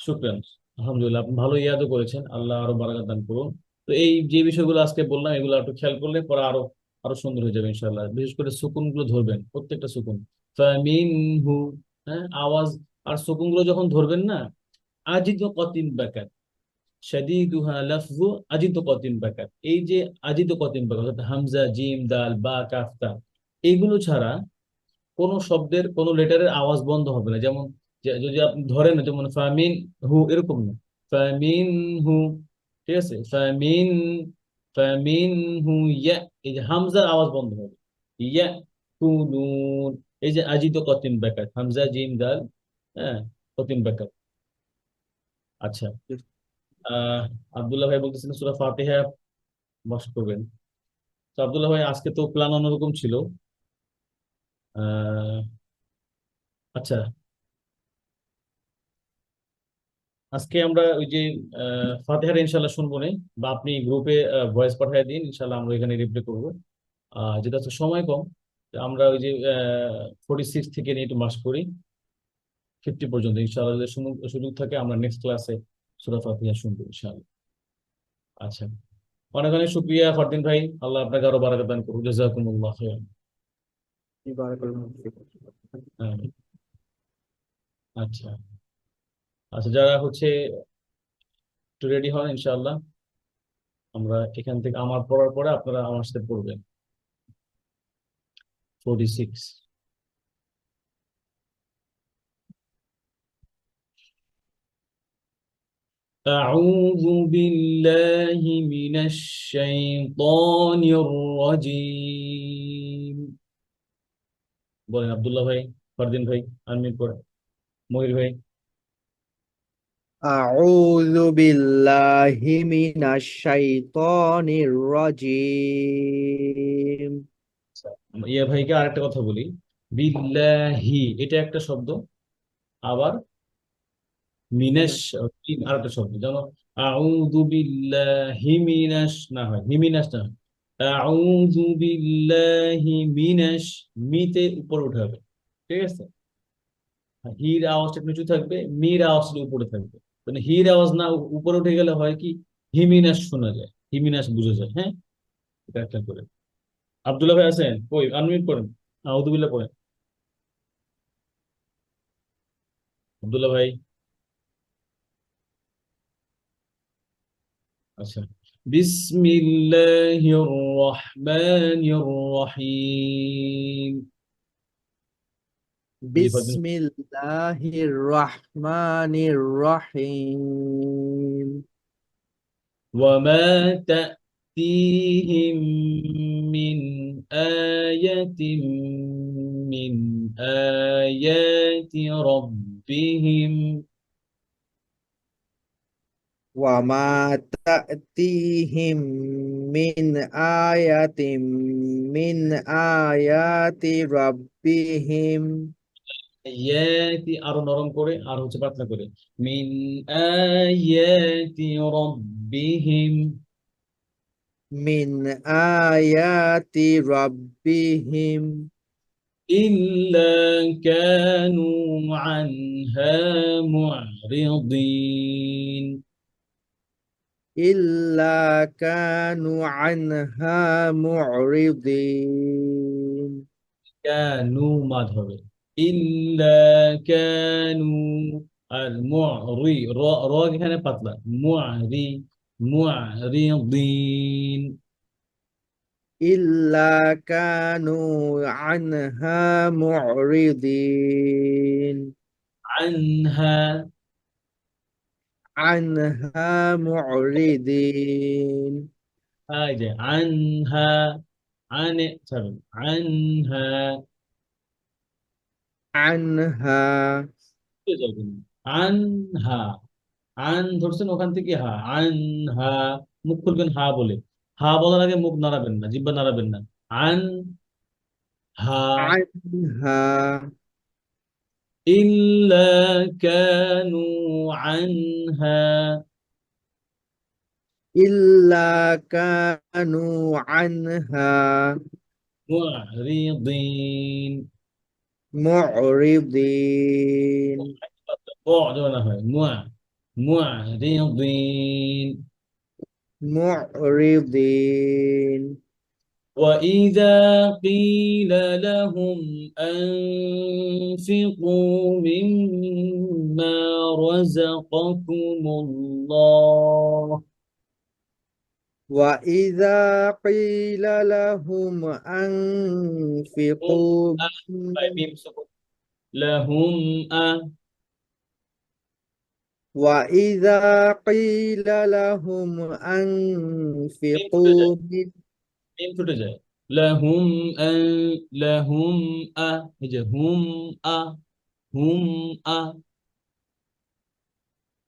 শুকরান। আলহামদুলিল্লাহ, আপনি ভালো ইয়াদও করেছেন, আল্লাহ আরো বারাকাত দান করুন। তো এই যে বিষয়গুলো আজকে বললাম এগুলো একটু খেয়াল করলে পরে আরো আরো সুন্দর হয়ে যাবে ইনশাআল্লাহ। বিশেষ করে সুকুন গুলো ধরবেন, প্রত্যেকটা সুকুন ফামিনহু, হ্যাঁ আওয়াজ। আর সুকুন গুলো যখন ধরবেন না, আজিদ কতিন বাকাত শাদীদুহা লাফযু আজিদ কতিন বাকাত, এই যে আজিদ কতিন বাকাত অর্থাৎ হামজা জিম দাল বা কাফ তা, এইগুলো ছাড়া কোন শব্দের কোন লেটারের আওয়াজ বন্ধ হবে না। যেমন যদি আপনি ধরেন না, যেমন ফামিন হু এরকম না, ফামিন হু, ঠিক আছে, ফামিন ফামিন হু ইয়া, এই যে হামজার আওয়াজ বন্ধ হবে। ইয়া কুলুন, এই যে আজিত কতিন বাকাত হামজা জিম দাল, হ্যাঁ কতিন বাকাত। আচ্ছা, আহ আব্দুল্লাহ ভাই বলতেছেন সূরা ফাতিহা বস করবেন। তো আব্দুল্লাহ ভাই, আজকে তো প্ল্যান অন্যরকম ছিল। আহ আচ্ছা, আজকে আমরা ওই যে ফাতিহার ইনশাল্লাহ শুনবো না, বা আপনি গ্রুপে ভয়েস পাঠিয়ে দিন, ইনশাল্লাহ আমরা এখানে রিপ্লাই করবো। যেটা হচ্ছে সময় কম, তো আমরা ওই যে 46 থেকে নিয়ে একটু মাস করি 50 পর্যন্ত, ইনশাল্লাহ যদি সুযোগ থাকে আমরা নেক্সট ক্লাসে সূরা ফাতিহা শুনবো ইনশাল্লাহ। আচ্ছা, অনেক অনেক শুক্রিয়া ফরদিন ভাই, আল্লাহ আপনাকে আরো বারাকাত দান করুন, জাযাকুমুল্লাহ খাইরান। بارك الله فيكم হ্যাঁ, আচ্ছা আচ্ছা, যারা হচ্ছে একটু রেডি হন ইনশাআল্লাহ, আমরা এখান থেকে আমার পড়ার পরে আপনারা আমার সাথে পড়বেন। 46 أعوذ بالله من الشيطان الرجيم। বলেন আব্দুল্লাহ ভাই, ফরদিন ভাই, আনমির পড়ে, মহির ভাই। أعوذ بالله من الشيطان الرجيم আচ্ছা, ইয়া ভাইকে আরেকটা কথা বলি, বিল্লাহি এটা একটা শব্দ, আবার মিনাশ আরেকটা শব্দ, যেমন আউযু বিল্লাহি মিনাশ না হয়, হিমিনাশ না হয়, আউযু বিল্লাহি মিনাশ, মিতে উপরে উঠে হবে, ঠিক আছে? আর হির আওয়াজটা একটু নিচু থাকবে, মির আওয়াজটা উপরে থাকবে। মানে হির আওয়াজ না উপরে উঠে গেলে হয় কি, হিমিনাশ শোনা যায়, হিমিনাশ বুঝা যায়। হ্যাঁ, এটা একটা করে। আব্দুল্লাহ ভাই আছেন? কই, আনমিউট করেন, আউযু বিল্লাহ পড়েন। আব্দুল্লাহ ভাই, আচ্ছা। বিসমিল্লাহির রহমানির রহিম। জি ফারদিন। বিসমিল্লাহির রহমানির রহিম। ওয়ামা তা'তিহিম মিন আয়াতিন মিন আয়াতি রাব্বিহিম। وما تأتيهم من آية من آيات ربهم আয়াতি আরো নরম করে, আর হচ্ছে পাতলা করে, মিন আয়াতি রাব্বিহিম, من آيات ربهم إلا كانوا عنها معرضين. إلا كانوا عنها معرضين كانوا মাধবে, إلا كانوا المعري را را এখানে পাতলা, معري معرضين. إلا كانوا عنها معرضين عنها عنها معرضين هاي عنها عن سبب عنها عنها আনহা, আন ধরছেন ওখান থেকে হা, আন হা, মুখ খুলবেন হা বলে। হা বলার আগে মুখ নাড়াবেন না, জিহ্বা নাড়াবেন না। আন হা, عنها ইল্লা কানু আনহা إلا كانوا عنها মুরিদিন। معرضين না হয় মুরিদিন। معرضين وإذا قيل لهم أنفقوا مما رزقكم الله. وإذا قيل لهم هم أنفقوا لهم وإذا قيل لهم أنفقوا মিম ফুটে যায়, লাহুম লাহুম এই যে হুম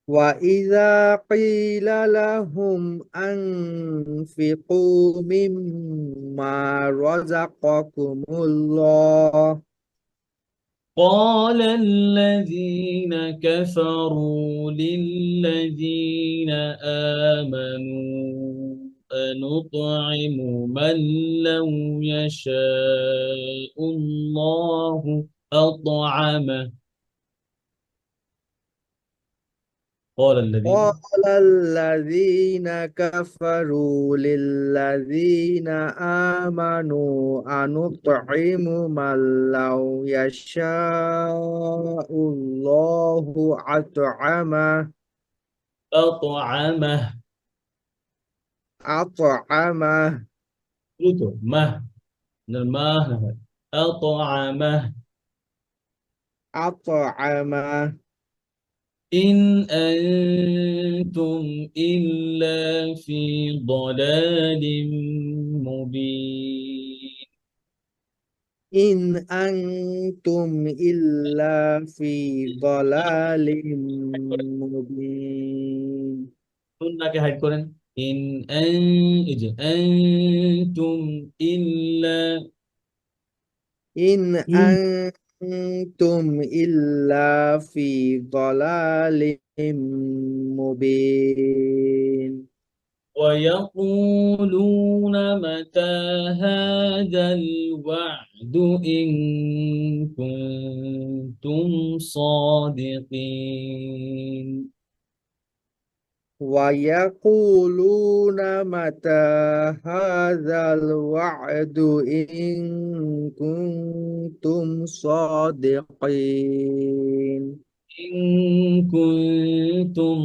وإذا قيل لهم أنفقوا مما رزقكم الله قال الذين كفروا للذين آمنوا أنطعم من لو يشاء الله أطعمه. قال الذين قال الذين كفروا للذين آمنوا أنطعم من لو يشاء الله أطعمه أطعمه أطعمه দ্রুত মাহ, মাহ না হয়, أطعمه. أطعمه إن أنتم إلا في ضلال مبين. إن أنتم إلا في ضلال مبين সুন্নাহকে হাইড করেন। ইন আন, এই যে আনতুম ইল্লা, إن أنتم إلا في ضلال مبين. ويقولون متى هذا الوعد إن كنتم صادقين. ويقولون متى هذا الوعد إن كنتم صادقين. إن كنتم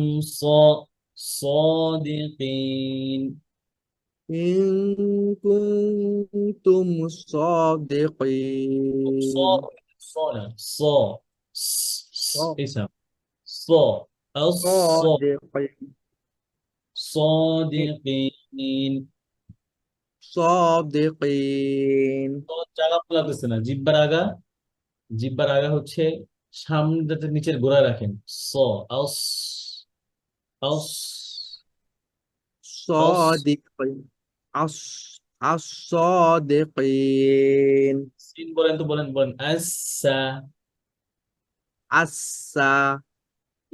صادقين. إن كنتم صادقين. اسم صا صادقين. صادقين. صادقين. চালাক লাগতেছে না, জিব্বার আগা হচ্ছে সামনেটাতে নিচের গোড়ায় রাখেন। স আউস আউস আউস। صادقين. الصادقين. সিন বলেন তো, বলেন বলেন আচ্ছা। السا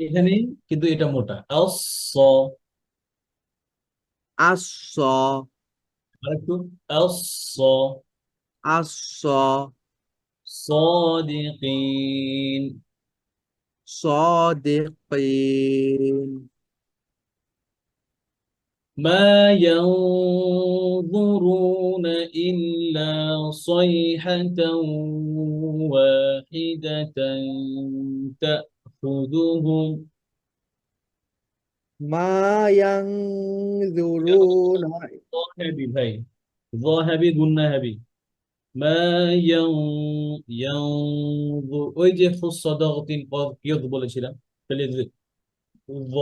এখানে কিন্তু এটা মোটা আউস। الصا আরেকটু আউস الصا صادقين. صادقين. ما ينظرون إلا صيحة واحدة تأخذهم. ما ينظرون ظاهبي ভাই, ظاهبي গুন্না হাবি। মা ওই যে ফুসসাদাতিন কিয়দ বলেছিলাম, তাহলে ভ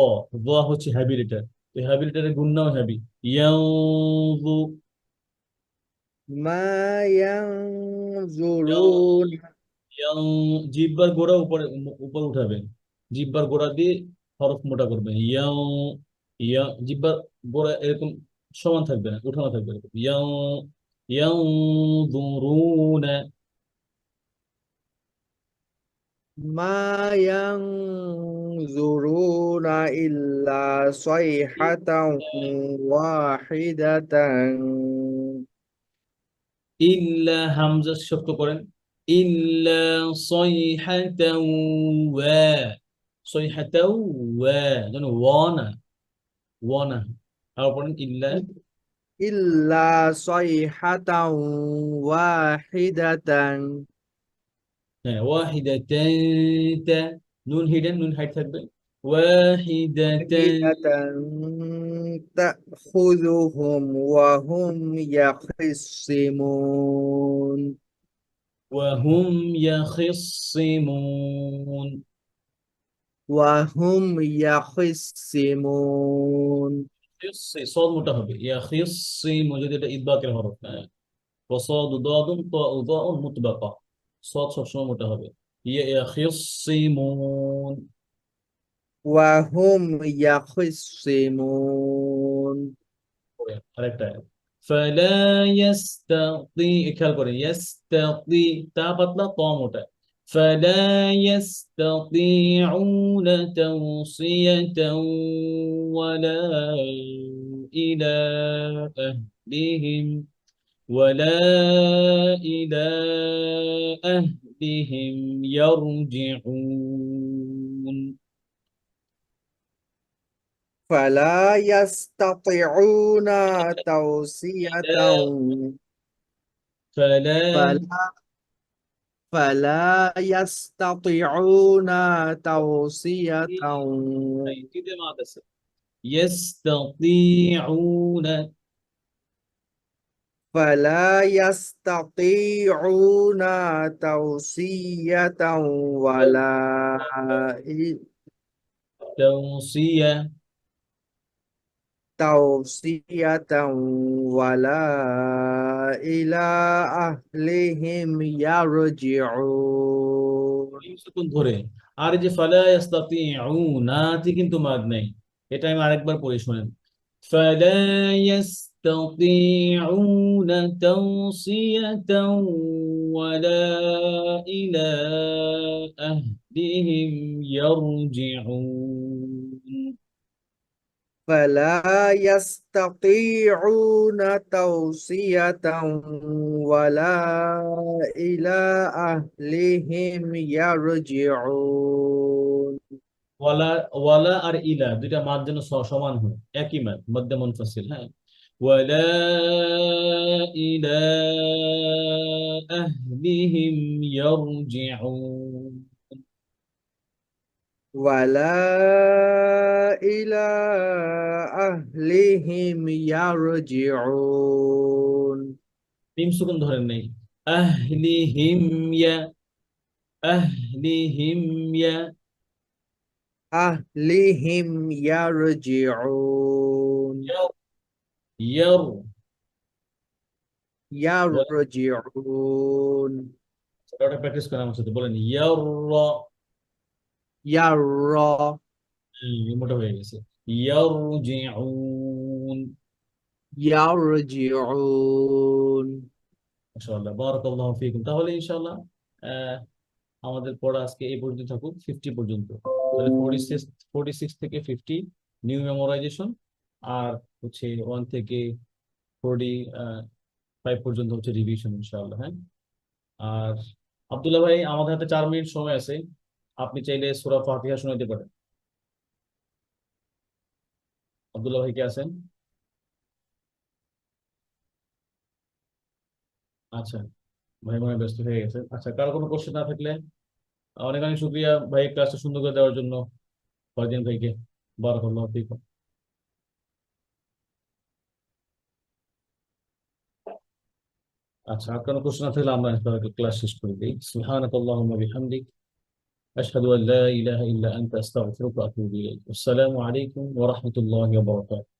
ভ হচ্ছে হ্যাবিলিটার, এই হ্যাবিলিটারের গুণনাও হ্যাবি। ইয়াউযু ما ইয়াউ ينظرون ইয়াউ জিহ্বার গোড়া উপরে উপরে উঠাবেন, জিহ্বার গোড়া দিয়ে হরফ মোটা করবেন। ইয়াউ ইয়া জিহ্বার গোড়া এরকম সমান থাকবে না, উঠানো থাকবে এরকম। ইয়াউযুরুনা। ما ينظرون إلا صيحة واحدة. ইল্লা হামজা শক্ত করেন। ইল্লা সয়হাতাও ওয়া, সয়হাতাও ওয়া, যেন ওয়া না, ওয়া না। আর পড়েন ইল্লা। إلا صيحة واحدة. হ্যাঁ ওয়াহিদাতান তা, নুন হিডেন, নুন হাইট থাকবে। ওয়াহিদাতান واحدة تأخذهم وهم يخصمون. ওয়াহুম ইয়াখিসসিমুন। وهم يخصمون. খিসসি সদ মোটা হবে, ইয়াখিসসিমু যদি এটা ইদবাকের হরফ। হ্যাঁ وصاد ضاد طاء ضاء مطبقة، صاد সবসময় মোটা হবে। يخصمون। وهم يخصمون. আরেকটা فلا يستطيع, খেয়াল করে يستطيع তা পাতলা ত মোটা। فلا يستطيعون توصية ولا إلى أهلهم ولا إلى أهلهم يرجعون. فلا يستطيعون توصية. فلا فلا فلا يستطيعون توصية. كده ما بس يستطيعون. فلا يستطيعون توصية ولا توصية توصية ولا إلى أهلهم يرجعون. কিছুক্ষণ ধরে। আর এই যে ফালা ইয়াস্তাতিউনাতে কিন্তু মাদ নাই, এটা আমি আরেকবার পড়ে শুনেন। ফালা ইয়াস্তাতিউনা তাওসিয়াতাও ولا إلى أهلهم يرجعون فلا يستطيعون توصية ولا إلى أهلهم يرجعون ওয়ালা আর ইলা দুইটা মাদ যেন সমান হয়, একই মাদ, মধ্যে মুনফাসিল। হ্যাঁ, ওয়ালা ইলা আহলিহিম ইয়ারজিউন। ولا إلى أهلهم يرجعون মিম সুকুন ধরেন নাই। আহলিহিম ইয়া, আহলিহিম ইয়া, أهلهم يرجعون ইয়ার, يرجعون ওটা প্র্যাকটিস করেন আমার সাথে, বলেন ইয়ার। ير মোটা হয়ে গেছে। ইয়ারজিউন। يرجعون মাশাআল্লাহ, বারাকাল্লাহু ফীকুম। তাহলে ইনশাআল্লাহ আমাদের পড়া আজকে এই পর্যন্ত থাকুক, 50 পর্যন্ত। তাহলে 46 থেকে 50 নিউ মেমোরাইজেশন, আর হচ্ছে 1 থেকে 45 পর্যন্ত হচ্ছে রিভিশন ইনশাআল্লাহ। হ্যাঁ, আর আব্দুল্লাহ ভাই, আমাদের হাতে 4 মিনিট সময় আছে, আপনি চাইলে সূরা ফাতিহা শোনাতে পারেন। আব্দুল্লাহ ভাই কে আছেন? আচ্ছা, ভাই মনে হয় ব্যস্ত হয়ে গেছে। আচ্ছা, কারো কোনো কোশ্চেন না থাকলে অনেক অনেক শুক্রিয়া ভাই, ক্লাসটা সুন্দর করে দেওয়ার জন্য ফরদিন ভাইকে। বারাকাল্লাহু ফীকুম। আচ্ছা, আর কোনো কোশ্চেন না থাকলে আমরা ক্লাস শেষ করে দিই। সুবহানাকাল্লাহুম্মা বিহামদিক, আশহাদু আল্লা ইলাহা ইল্লা আনতা, আস্তাগফিরুকা ওয়া আতুবু ইলাইক। আসসালামু আলাইকুম ওয়া রাহমাতুল্লাহি ওয়া বারাকাতুহু।